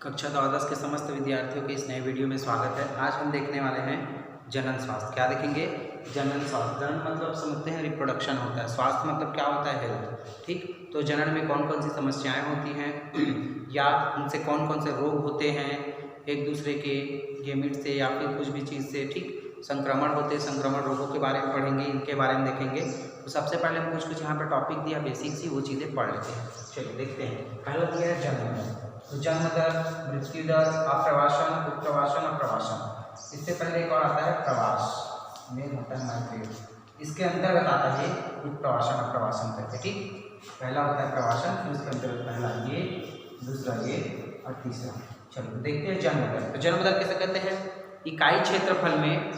कक्षा द्वादश के समस्त विद्यार्थियों के इस नए वीडियो में स्वागत है। आज हम देखने वाले हैं जनन स्वास्थ्य। क्या देखेंगे? जनन स्वास्थ्य। जनन मतलब समझते हैं रिप्रोडक्शन होता है, स्वास्थ्य मतलब क्या होता है? हेल्थ। ठीक, तो जनन में कौन कौन सी समस्याएं होती हैं या उनसे कौन कौन से रोग होते हैं एक दूसरे के गेमिट से या फिर कुछ भी चीज़ से। ठीक, संक्रमण होते हैं, संक्रमण रोगों के बारे में पढ़ेंगे, इनके बारे में देखेंगे। तो सबसे पहले हम कुछ यहाँ पर टॉपिक दिया बेसिक सी, वो चीज़ें पढ़ लेते हैं। चलिए देखते हैं। पहला दिया है जन्म दर। तो जन्म दर, मृत्यु दर, अप्रवासन, उत्प्रवासन, अप्रवासन। इससे पहले एक और आता है प्रवास, मेन होता है माइग्रेट। इसके अंतर्गत आता है उत्प्रवासन अप्रवासन करके। ठीक, पहला होता है प्रवासन, फिर उसके अंतर्गत पहला ये, दूसरा ये और तीसरा। चलो देखते हैं जन्म दर। तो जन्म दर किसे कहते हैं? इकाई क्षेत्रफल में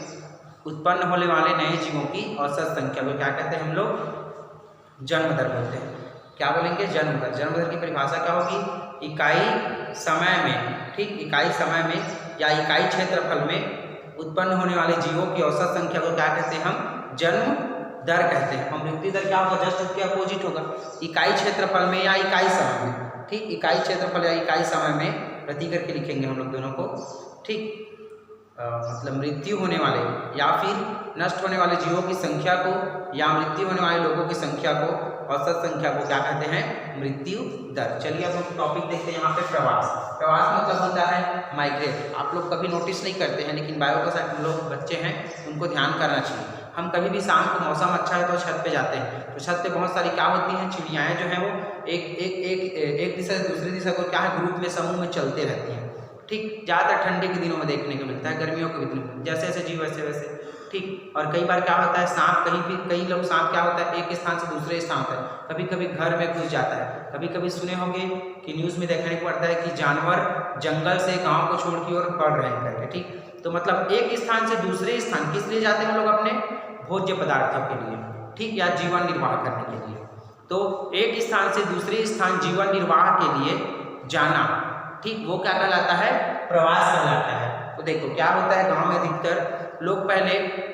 उत्पन्न होने वाले नए जीवों की औसत संख्या को क्या कहते हैं हम लोग? जन्म दर बोलते हैं। क्या बोलेंगे? जन्म दर। जन्म दर की परिभाषा क्या होगी? इकाई समय में, ठीक, इकाई समय में या इकाई क्षेत्रफल में उत्पन्न होने वाले जीवों की औसत संख्या को क्या कहते हैं हम? जन्म दर कहते हैं। और मृत्यु दर क्या होगा? जस्ट उसके अपोजिट होगा, इकाई क्षेत्रफल में या इकाई समय में। ठीक, इकाई क्षेत्रफल या इकाई समय में प्रति करके लिखेंगे हम लोग दोनों को। ठीक, मतलब मृत्यु होने वाले या फिर नष्ट होने वाले जीवों की संख्या को या मृत्यु होने वाले लोगों की संख्या को, औसत संख्या को क्या कहते हैं? मृत्यु दर। चलिए अब हम टॉपिक देखते हैं यहाँ पे प्रवास। प्रवास मतलब होता है माइग्रेट। आप लोग कभी नोटिस नहीं करते हैं, लेकिन बायो का साथ लोग बच्चे हैं, उनको ध्यान करना चाहिए। हम कभी भी शाम को मौसम अच्छा है तो छत पे जाते हैं, तो छत पे बहुत सारी क्या होती हैं? चिड़ियाएँ जो हैं वो एक दिशा से दूसरी दिशा को क्या है, ग्रुप में, समूह में चलते रहती हैं। ठीक, ज़्यादातर ठंडी के दिनों में देखने को मिलता है, गर्मियों के दिनों में जैसे जैसे जीव वैसे वैसे। ठीक, और कई बार क्या होता है, सांप कहीं भी, कई लोग सांप क्या होता है एक स्थान से दूसरे स्थान तक, कभी कभी घर में घुस जाता है। कभी कभी सुने होंगे कि न्यूज़ में देखने को पड़ता है कि जानवर जंगल से गांव को छोड़ की ओर बढ़ रहे हैं करके। ठीक, तो मतलब एक स्थान से दूसरे स्थान किस लिए जाते हैं लोग? अपने भोज्य पदार्थों के लिए, ठीक, या जीवन निर्वाह करने के लिए। तो एक स्थान से दूसरे स्थान जीवन निर्वाह के लिए जाना, ठीक, वो क्या कहलाता है? प्रवास कहलाता है। तो देखो क्या होता है, गांव में अधिकतर लोग पहले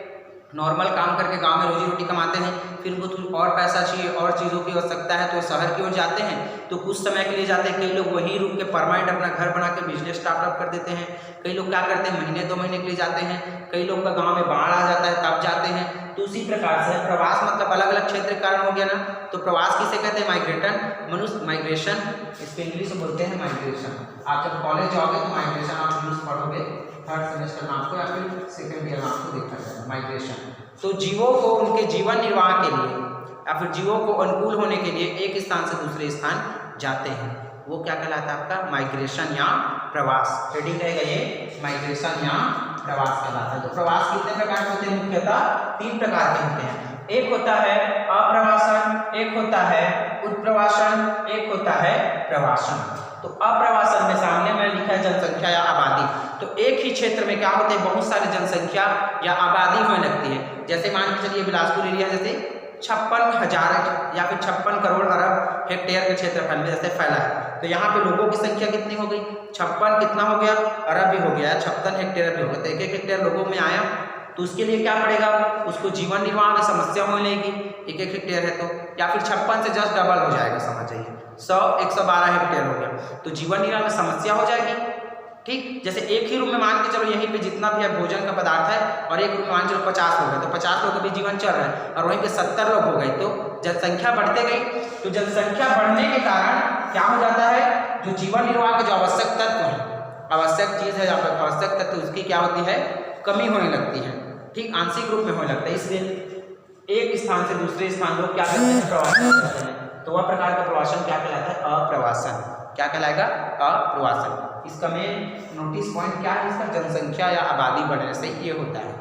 नॉर्मल काम करके गांव में रोजी रोटी कमाते हैं, फिर उनको थोड़ी और पैसा चाहिए, और चीज़ों की आवश्यकता है तो शहर की ओर जाते हैं। तो कुछ समय के लिए जाते हैं, कई लोग वहीं रुक के परमानेंट अपना घर बना के बिजनेस स्टार्टअप कर देते हैं। कई लोग क्या करते हैं, महीने 2 महीने के लिए जाते हैं। कई लोग का गाँव में बाढ़ आ जाता है तब जाते हैं। तो उसी प्रकार से प्रवास मतलब अलग अलग क्षेत्र के कारण हो गया ना। तो प्रवास किसे कहते हैं? माइग्रेटन, मनुष्य माइग्रेशन, इसको इंग्लिश में बोलते हैं माइग्रेशन। आप जब कॉलेज जाओगे तो माइग्रेशन आप न्यूज़ पढ़ोगे, थर्ड सेमेस्टर में आपको या फिर सेकेंड ईयर में आपको देखा जाएगा माइग्रेशन। तो जीवों को उनके जीवन निर्वाह के लिए या फिर जीवों को अनुकूल होने के लिए एक स्थान से दूसरे स्थान जाते हैं, वो क्या कहलाता है आपका? माइग्रेशन या प्रवास। हेडिंग रहेगा ये, माइग्रेशन या प्रवास कहलाता है। तो प्रवास कितने प्रकार के होते हैं? मुख्यतः 3 प्रकार के होते हैं। एक होता है अप्रवासन, एक होता है उत्प्रवासन, एक होता है प्रवासन। तो अप्रवासन में सामने में लिखा है जनसंख्या या आबादी। तो एक ही क्षेत्र में क्या होते हैं? बहुत सारी जनसंख्या या आबादी होने लगती है। जैसे मान के चलिए बिलासपुर एरिया जैसे 56,000 या फिर 56 करोड़ अरब हेक्टेयर के क्षेत्रफल में जैसे फैला है। तो यहाँ पे लोगों की संख्या कितनी हो गई? 56 कितना हो गया? अरब भी हो गया, 56 हेक्टेयर भी हो गया। तो 1-1 हेक्टेयर लोगों में आया, तो उसके लिए क्या पड़ेगा? उसको जीवन निर्वाह की समस्या होने लगेगी। 1-1 हेक्टेयर है तो, या फिर 56 से जस्ट डबल हो जाएगा, समझ जाइए 100-112 हेक्टेयर हो गया, तो जीवन निर्वाह में समस्या हो जाएगी। ठीक, जैसे एक ही रूम में मान के चलो यहीं पे जितना भी भोजन का पदार्थ है, और एक रूम में मान चलो 50 लोग हैं, तो 50 लोग का भी जीवन चल रहा है, और वहीं पे 70 लोग हो गए, तो जनसंख्या बढ़ते गई। तो जनसंख्या बढ़ने के कारण क्या हो जाता है? जो जीवन निर्वाह के जो आवश्यक तत्व है, आवश्यक चीज़ है, आवश्यक तत्व, उसकी क्या होती है? कमी होने लगती है। ठीक, आंशिक रूप में होने लगता है। इसलिए एक स्थान से दूसरे स्थान लोग क्या करते हैं? प्रवासन करते हैं। तो वह प्रकार का प्रवासन क्या कहलाता है? अप्रवासन। क्या कहलाएगा? अप्रवासन। इसका मेन नोटिस पॉइंट क्या है? इसका जनसंख्या या आबादी बढ़ने से ये होता है।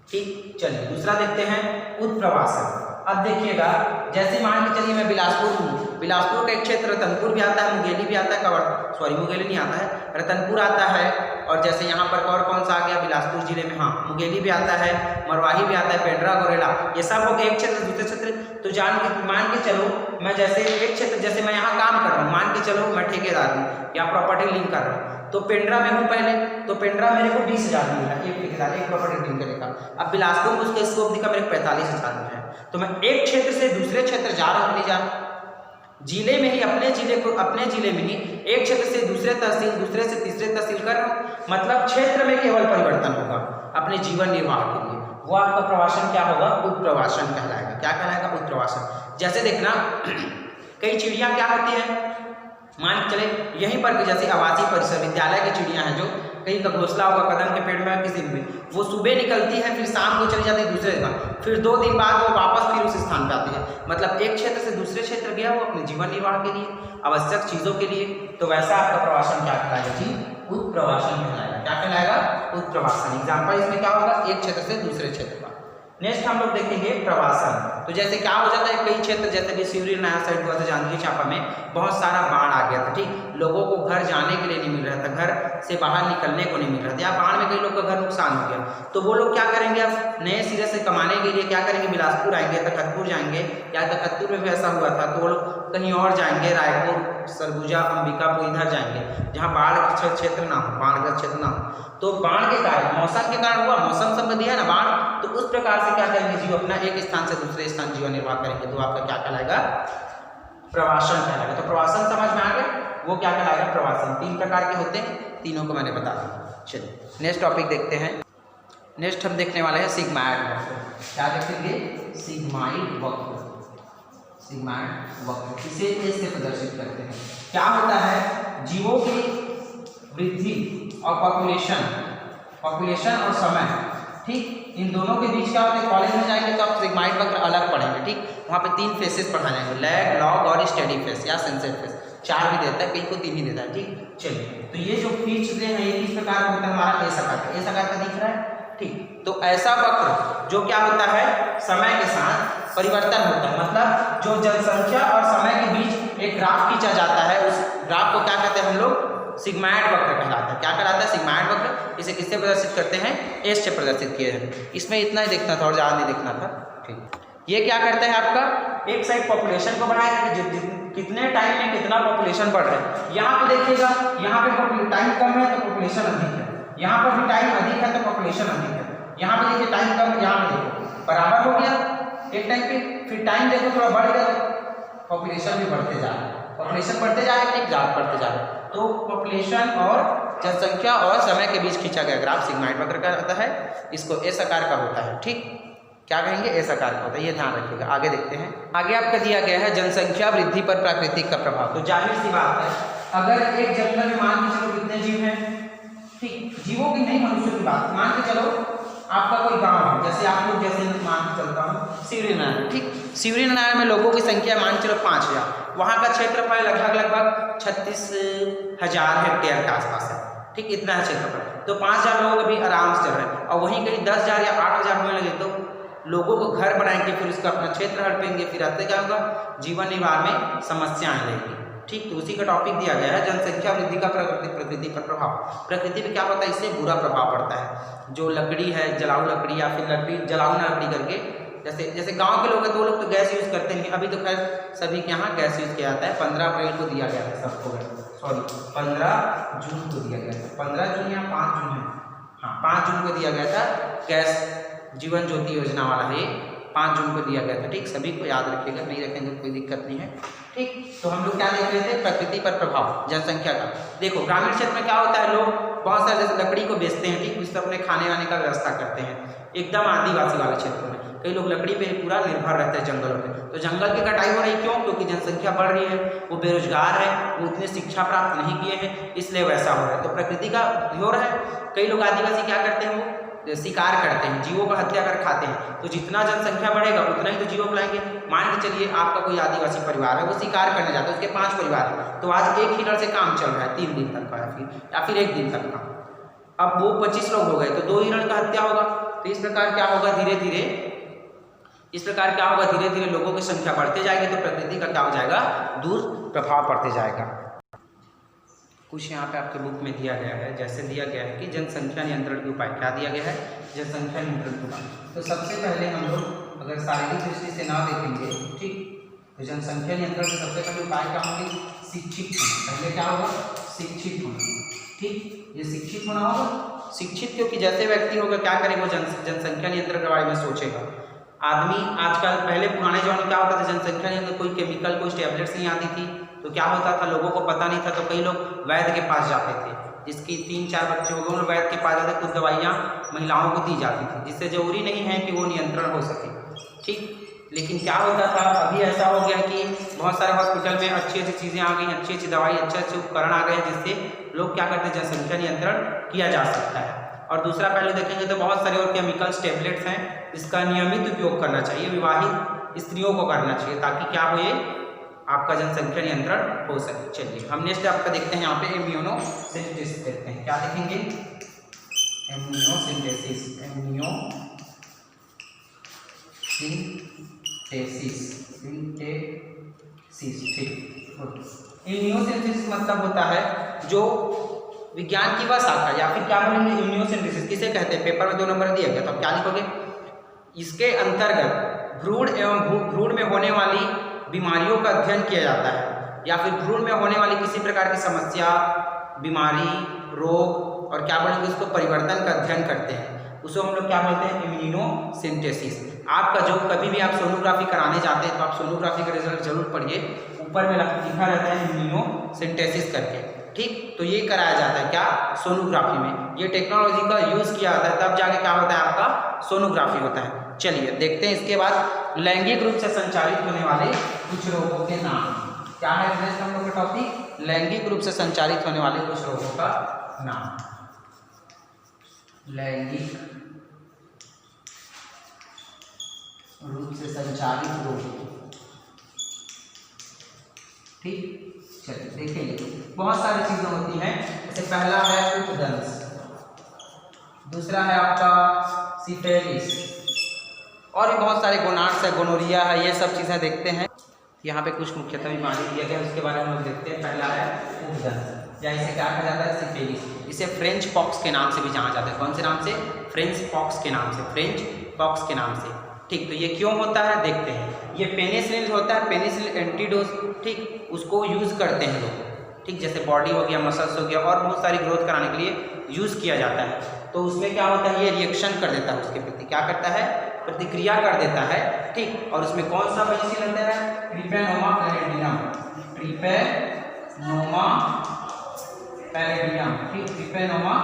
ठीक, चलिए दूसरा देखते हैं, उत्प्रवासन। अब देखिएगा, जैसे मान के चलिए मैं बिलासपुर हूँ, बिलासपुर का एक क्षेत्र रतनपुर भी आता है, मुंगेली भी आता है, मुंगेली नहीं आता है, रतनपुर आता है। और जैसे यहाँ पर और कौन सा आ गया बिलासपुर जिले में? हाँ, मुंगेली भी आता है, मरवाही भी आता है, पेंड्रा, गोरेला, ये सब हो गए एक क्षेत्र दूसरे क्षेत्र। तो मान के चलो मैं जैसे एक क्षेत्र, जैसे मैं यहाँ काम कर रहा हूँ, मान के चलो मैं ठेकेदार हूँ या प्रॉपर्टी लिंक कर रहा हूँ, तो पेंड्रा में हूँ पहले, तो पेंड्रा मेरे को 20,000 मिला, एक ठेकेदार, एक प्रॉपर्टी लिंक करेगा। अब बिलासपुर में उसका स्कोप दिखा मेरे 45,000 में है, तो मैं एक क्षेत्र से दूसरे क्षेत्र जा रहा हूँ, नहीं जा रहा, जिले में ही अपने जिले में ही एक क्षेत्र से दूसरे तहसील, दूसरे से तीसरे तहसील कर, मतलब क्षेत्र में केवल परिवर्तन होगा अपने जीवन निर्वाह के लिए, वो आपका प्रवासन क्या होगा, उत्प्रवासन कहलाएगा। क्या कहलाएगा, उत्प्रवासन। जैसे देखना कई चिड़िया क्या होती है, मान के चले यहीं पर जैसे आवासीय परिसर विद्यालय की चिड़िया हैं, जो कहीं का घोंसला होगा कदम के पेड़ में किसी में, वो सुबह निकलती है, फिर शाम को चली जाती है दूसरे स्थान, फिर 2 दिन बाद वो वापस फिर उस स्थान पर आती है, मतलब एक क्षेत्र से दूसरे क्षेत्र गया वो अपने जीवन निर्वाह के लिए, आवश्यक चीज़ों के लिए। तो वैसा आपका प्रवासन क्या कहलाएगा जी, उत्प्रवासन कहलाएगा। क्या कहलाएगा, उत्प्रवासन। एग्जाम्पल इसमें क्या होगा, एक क्षेत्र से दूसरे क्षेत्र का। नेक्स्ट हम लोग देखेंगे प्रवासन। तो जैसे क्या हो जाता है, कई क्षेत्र जैसे भी शिवरी नया साइड हुआ था, जांजगीर चांपा में बहुत सारा बाढ़ आ गया था, ठीक, लोगों को घर जाने के लिए नहीं मिल रहा था, घर से बाहर निकलने को नहीं मिल रहा था, या बाढ़ में कई लोग का घर नुकसान हो गया, तो वो लोग क्या करेंगे, अब नए सिरे से कमाने के लिए क्या करेंगे, बिलासपुर आएंगे, तखतपुर जाएंगे, या तखतपुर में भी ऐसा हुआ था तो वो लोग कहीं और जाएंगे, रायपुर, सरगुजा, अंबिकापुर, इधर जाएंगे जहाँ बाढ़ क्षेत्र ना हो, बाढ़ग्रस्त क्षेत्र ना हो। तो बाढ़ के कारण, मौसम के कारण हुआ, मौसम संबंधी है ना बाढ़, तो उस प्रकार से क्या करेंगे जीव अपना एक स्थान से दूसरे स्थान जीवन निर्वाह करेंगे, तो आपका क्या कहलाएगा, प्रवासन कहलाएगा। तो प्रवासन समझ में आ गया, वो क्या कहलाएगा, प्रवासन। 3 प्रकार के होते हैं, तीनों को मैंने बता दिया। चलिए नेक्स्ट टॉपिक देखते हैं। नेक्स्ट हम देखने वाले हैं सिग्माइड वक्र। क्या देखेंगे, सिग्माइड वक्र। सिग्माइड वक्र इसे ऐसे प्रदर्शित करते हैं। क्या होता है, जीवों की वृद्धि और पॉपुलेशन और समय, ठीक, इन दोनों के बीच क्या होता है, कॉलेज में जाएंगे तो आप सिग्माइड वक्र अलग पढ़ेंगे, ठीक, वहाँ पे 3 फेसेस पढ़ाए जाएंगे, लैग, लॉग और स्टेडी फेस या सेंसेड फेस। 4 भी देता है, कई को 3 ही देता है, ठीक। चलिए, तो ये जो फीचर्स हैं ये किस प्रकार का होता है, हमारा एस आकार का दिख रहा है, ठीक। तो ऐसा वक्र जो क्या होता है, समय के साथ परिवर्तन होता है, मतलब जो जनसंख्या और समय के बीच एक ग्राफ खींचा जाता है, उस ग्राफ को क्या कहते हैं हम लोग, सिग्माइड वक्र कहलाता है। क्या कहलाता है, सिग्माइड वक्र। इसे किससे प्रदर्शित करते हैं, एस से प्रदर्शित किए हैं। इसमें इतना ही देखना था और ज़्यादा नहीं देखना था, ठीक। ये क्या करता है, आपका एक साइड पॉपुलेशन को बढ़ाएगा कि कितने टाइम में कितना पॉपुलेशन बढ़ रहा है। यहाँ पे देखिएगा, यहाँ पे टाइम कम है तो पॉपुलेशन अधिक है, यहाँ पर भी टाइम अधिक है तो पॉपुलेशन अधिक है, यहाँ पे देखिए टाइम कम, यहाँ पे देखो बराबर हो गया एक टाइम पे, फिर टाइम देखो थोड़ा बढ़ गया तो पॉपुलेशन भी बढ़ते जा रहा है, पॉपुलेशन बढ़ते जा रहा है, ग्राफ बढ़ते जा रहा है। तो पॉपुलेशन और जनसंख्या और समय के बीच खींचा गया ग्राफ सिग्माइड वक्र कहलाता है। इसको एस आकार का होता है, ठीक, क्या कहेंगे, एस आकार का होता है, ये ध्यान रखिएगा। आगे देखते हैं, आगे आपका दिया गया है जनसंख्या वृद्धि पर प्राकृतिक का प्रभाव। तो जाहिर सी बात है, अगर एक जंगल में मान के चलो कितने जीव हैं, ठीक, जीवों की नहीं, मनुष्यों की बात मान के चलो, आपका कोई गांव है, जैसे आप लोग जैसे मान के चलता हूँ शिवरी नारायण, ठीक, शिवरी नारायण में लोगों की संख्या मान के चलो 5000, वहाँ का क्षेत्रफल लगभग 36,000 हेक्टेयर के आसपास है, ठीक, इतना है क्षेत्रफल। तो 5000 लोग अभी आराम से चल रहे हैं, और वहीं कहीं 10,000 या 8,000 होने लगे तो लोगों को घर बनाएंगे, फिर उसका अपना क्षेत्र हड़पेंगे, फिर आते क्या होगा, जीवन निर्वाह में समस्याएं आएंगी, ठीक। तो उसी का टॉपिक दिया गया है, जनसंख्या वृद्धि का प्रकृति पर प्रभाव। प्रकृति पे क्या होता है, इससे बुरा प्रभाव पड़ता है। जो लकड़ी है, जलाऊ लकड़ी या फिर लकड़ी जलाऊ ना लकड़ी करके, जैसे गांव के लोग हैं तो वो लोग तो गैस यूज़ करते नहीं, अभी तो खैर सभी के यहाँ गैस यूज़ किया जाता है। 15 अप्रैल को दिया गया था सबको, सॉरी 15 जून को दिया गया था, 15 जून या 5 जून है, हाँ 5 जून को दिया गया था गैस जीवन ज्योति योजना वाला है, 5 जून को दिया गया था, ठीक। सभी को याद रखिएगा, नहीं रखेंगे कोई दिक्कत नहीं है, ठीक। तो हम लोग क्या देख रहे थे, प्रकृति पर प्रभाव जनसंख्या का। देखो ग्रामीण क्षेत्र में क्या होता है, लोग बहुत सारे जैसे लकड़ी को बेचते हैं, ठीक, उससे अपने खाने वाने का व्यवस्था करते हैं। एकदम आदिवासी वाले क्षेत्रों में कई लोग लकड़ी पे पूरा निर्भर रहते हैं, जंगलों पे। तो जंगल की कटाई हो रही, क्यों, क्योंकि जनसंख्या बढ़ रही है, वो बेरोजगार है, वो उतनी शिक्षा प्राप्त नहीं किए हैं, इसलिए वैसा हो रहा है। तो प्रकृति का हो रहा है। कई लोग आदिवासी क्या करते हैं, वो शिकार करते हैं, जीवों को हत्या कर खाते हैं। तो जितना जनसंख्या बढ़ेगा उतना ही तो जीवों को लाएंगे। मान के चलिए आपका कोई आदिवासी परिवार है, वो शिकार करने जाता है, उसके 5 परिवार है, तो आज एक हिरण से काम चल रहा है 3 दिन तक का या फिर 1 दिन तक का। अब वो 25 लोग हो गए तो 2 हिरण का हत्या होगा। तो इस प्रकार क्या होगा, धीरे धीरे लोगों की संख्या बढ़ते जाएगी, तो प्रकृति का क्या हो जाएगा, दुष्प्रभाव पड़ते जाएगा। कुछ यहाँ पे आपके बुक में दिया गया है, जैसे दिया गया है कि जनसंख्या नियंत्रण के उपाय। क्या दिया गया है, जनसंख्या नियंत्रण के उपाय। तो सबसे पहले हम लोग अगर शारीरिक दृष्टि से ना देखेंगे, ठीक, तो जनसंख्या नियंत्रण के सबसे पहले उपाय क्या होंगे, शिक्षित होना। पहले क्या होगा, शिक्षित होना, ठीक, ये शिक्षित होना होगा। शिक्षित क्योंकि जैसे व्यक्ति होगा क्या करेगा, वो जनसंख्या नियंत्रण के बारे में सोचेगा। आदमी आजकल, पहले पुराने जमाने में क्या होता था, जनसंख्या नहीं होती, कोई केमिकल, कोई टैबलेट्स नहीं आती थी, तो क्या होता था, लोगों को पता नहीं था, तो कई लोग वैद्य के पास जाते थे, जिसकी 3-4 बच्चे हो गए उन वैद्य के पास जाते, कुछ दवाइयाँ महिलाओं को दी जाती थी, जिससे जरूरी नहीं है कि वो नियंत्रण हो सके, ठीक। लेकिन क्या होता था, अभी ऐसा हो गया कि बहुत सारे हॉस्पिटल में अच्छी अच्छी चीज़ें आ गई, अच्छी अच्छी दवाई, अच्छे अच्छे उपकरण आ गए, जिससे लोग क्या करते हैं, जनसंख्या नियंत्रण किया जा सकता है। और दूसरा पहले देखेंगे तो बहुत सारे और केमिकल्स, टैबलेट्स हैं, जिसका नियमित उपयोग करना चाहिए, विवाहित स्त्रियों को करना चाहिए, ताकि क्या हो, ये आपका जनसंख्या नियंत्रण हो सके। चलिए हम नेक्स्ट आपका देखते हैं, यहाँ पे इम्यूनोसिंथेसिस देखते हैं, क्या देखेंगे, इम्यूनोसिंथेसिस, ठीक। इम्यूनोसिंथेसिस मतलब होता है जो विज्ञान की वह शाखा, या फिर क्या बोलेंगे, इम्यूनोसिंथेसिस किसे कहते हैं, पेपर में 2 नंबर दिया गया, तो आप क्या लिखोगे, इसके अंतर्गत भ्रूण एवं भ्रूण में होने वाली बीमारियों का अध्ययन किया जाता है, या फिर भ्रूण में होने वाली किसी प्रकार की समस्या, बीमारी, रोग और क्या बोलेंगे उसको, परिवर्तन का अध्ययन करते हैं, उसको हम लोग क्या बोलते हैं, इम्यूनोसिंथेसिस। आपका जो कभी भी आप सोनोग्राफी कराने जाते हैं तो आप सोनोग्राफी का रिजल्ट जरूर पढ़िए, ऊपर में लिखा रहता है इम्यूनोसिंथेसिस करके, ठीक। तो ये कराया जाता है क्या, सोनोग्राफी में, ये टेक्नोलॉजी का यूज़ किया जाता है, तब जाके क्या होता है, आपका सोनोग्राफी होता है। चलिए देखते हैं इसके बाद लैंगिक रूप से संचारित होने वाले कुछ रोगों के नाम, क्या है हम लोग का टॉपिक, लैंगिक रूप से संचारित होने वाले कुछ रोगों का नाम, लैंगिक रूप से संचारित रोग, ठीक। चलिए देखेंगे, बहुत सारी चीजें होती हैं, जैसे पहला है उपदंश, दूसरा है आपका सिफिलिस, और भी बहुत सारे गोनाड्स है, गोनोरिया है, ये सब चीज़ें देखते हैं। यहाँ पे कुछ मुख्यतः बीमारी दिया गया, उसके बारे में हम लोग देखते हैं। पहला है उपदंश, या इसे क्या कहा जाता है, सिफिलिस, इसे फ्रेंच पॉक्स के नाम से भी जाना जाता है। कौन से नाम से, फ्रेंच पॉक्स के नाम से, फ्रेंच पॉक्स के नाम से, ठीक। तो ये क्यों होता है देखते हैं, ये पेनिसिलिन होता है, पेनिसिलिन एंटीडोज, ठीक, उसको यूज़ करते हैं लोग, ठीक, जैसे बॉडी हो गया, मसल्स हो गया, और बहुत सारी ग्रोथ कराने के लिए यूज़ किया जाता है। तो उसमें क्या होता है, ये रिएक्शन कर देता है, उसके प्रति क्या करता है, प्रतिक्रिया कर देता है, ठीक। और उसमें कौन सा पेनिसिलिन होता है, ट्रिपेनोमा पैलेडियम, ट्रिपेनोमा पैलेडियम, ठीक, ट्रिपेनोमा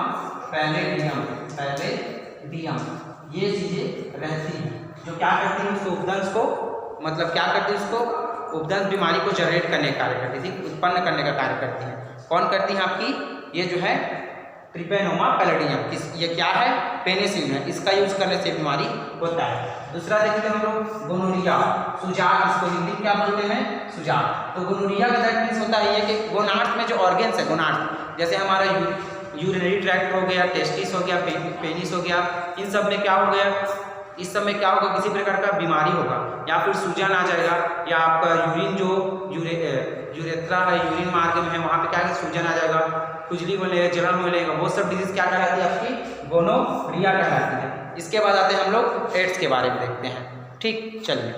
पैलेडियम, पैलेडियम, ये चीज़ें रहती हैं जो क्या करती है, उसको उपदंश को, मतलब क्या करती है, उसको उपदंश बीमारी को जनरेट करने का कार्य करती है, उत्पन्न करने का कार्य करती है। कौन करती है आपकी, ये जो है ट्रिपेनोमा पैलेडियम, ये क्या है, पेनिसिलिन है, इसका यूज करने से बीमारी होता है। दूसरा देखते हैं हम लोग गोनोरिया, सुजाक, इसको हिंदी में क्या बोलते हैं, सुजाक। तो गोनोरिया का दैट मीन्स होता है ये कि गोनाड्स में जो ऑर्गेन्स है, गोनाड्स जैसे हमारा यूरिनरी ट्रैक्ट हो गया, टेस्टिस हो गया, पेनिस हो गया, इन सब में क्या हो गया, इस समय क्या होगा, किसी प्रकार का बीमारी होगा, या फिर सूजन आ जाएगा, या आपका यूरिन जो यूरेथ्रा है, यूरिन मार्ग में है, वहाँ पे क्या है, सूजन आ जाएगा, खुजली होने लगेगा, जलन होने लगेगा, वो सब डिजीज क्या कहलाती है, आपकी गोनोरिया कहलाती है। इसके बाद आते हैं हम लोग एड्स के बारे में देखते हैं, ठीक। चलिए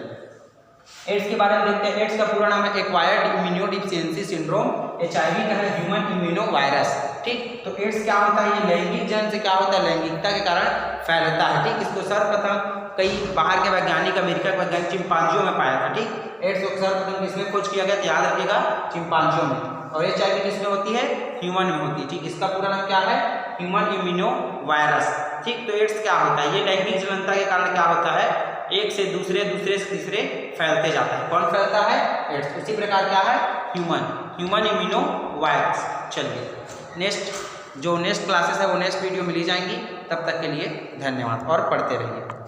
एड्स के बारे में देखते हैं। एड्स का पूरा नाम है एक्वायर्ड इम्यूनोडिफिशियेंसी सिंड्रोम, HIV का है ह्यूमन इम्यूनो वायरस, ठीक। तो एड्स क्या होता है, ये लैंगिक जन से क्या होता है, लैंगिकता के कारण फैलता है, ठीक। इसको सर्वप्रथम कई बाहर के वैज्ञानिक, अमेरिका के वैज्ञानिक चिंपांजियों में पाया था, ठीक। एड्स को सर्वप्रथम किसमें खोज किया गया, याद रखिएगा, चिंपांजियों में। और HIV किसमें होती है, ह्यूमन में होती है, ठीक। इसका पूरा नाम क्या है, ह्यूमन इम्यूनो वायरस, ठीक। तो एड्स क्या होता है, ये लैंगिक जलनता के कारण क्या होता है, एक से दूसरे, दूसरे से तीसरे फैलते जाता है। कौन फैलता है, एड्स। उसी प्रकार क्या है, ह्यूमन इम्यूनो वायरस। चलिए नेक्स्ट क्लासेस है वो नेक्स्ट वीडियो में ली जाएंगी, तब तक के लिए धन्यवाद और पढ़ते रहिए।